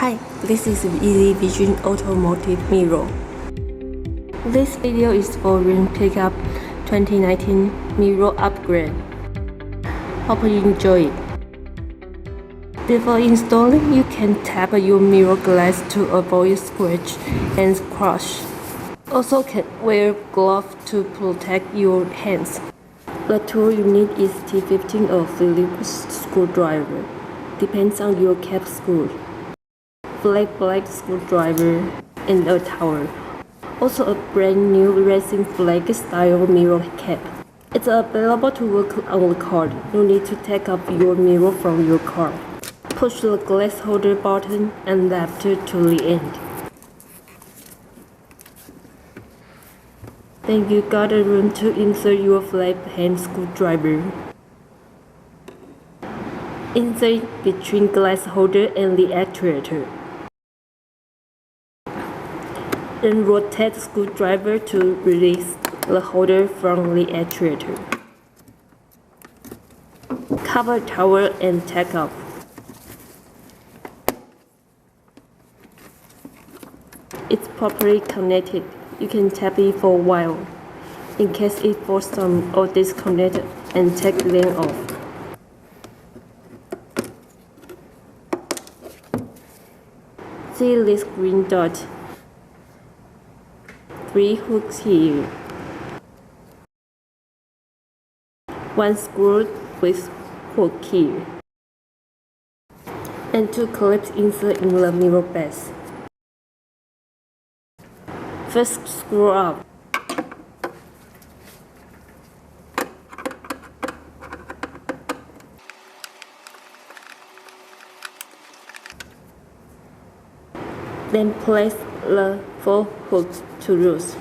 Hi, this is EasyVision Automotive Mirror. This video is for Ring Pickup 2019 Mirror Upgrade. Hope you enjoy it. Before installing, you can tap your mirror glass to avoid scratch and crush. Also can wear gloves to protect your hands. The tool you need is T15 or Phillips screwdriver. Depends on your cap screw. Black screwdriver and a towel. Also a brand new racing flag style mirror cap. It's available to work on the car. No need to take off your mirror from your car. Push the glass holder button and left to the end. Then you got a room to insert your flat hand screwdriver. Insert between glass holder and the actuator. Then rotate the screwdriver to release the holder from the actuator. Cover towel and take off. It's properly connected. You can tap it for a while. In case it falls down or disconnected, and take them off. See this green dot? 3 hooks here. 1 screw with hook here. And 2 clips insert in the mirror base. First screw up. Then place the 4 hooks to loose.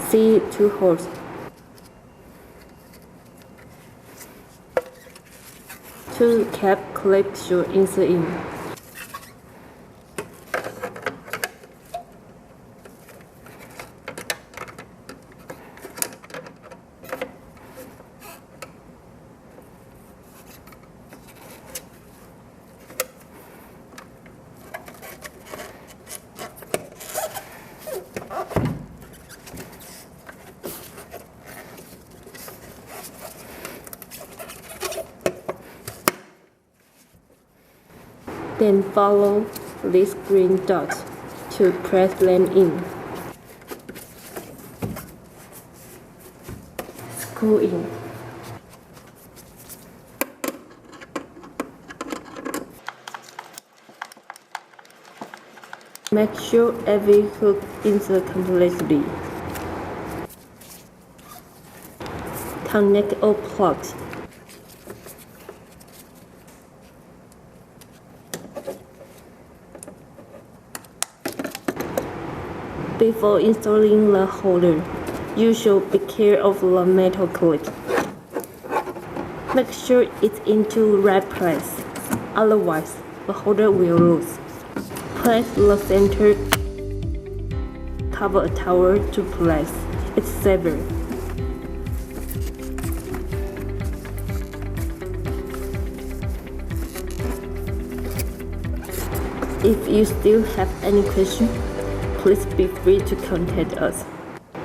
See 2 holes. 2 cap clips should insert in. Then follow these green dots to press them in. Screw in. Make sure every hook inserts completely. Connect all plugs. Before installing the holder, you should be careful of the metal clip. Make sure it's into the right place, otherwise the holder will lose. Place the center, cover a towel to place. It's safer. If you still have any questions, please be free to contact us.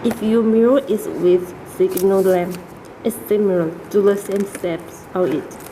If your mirror is with signal lamp is similar to the same shape of it.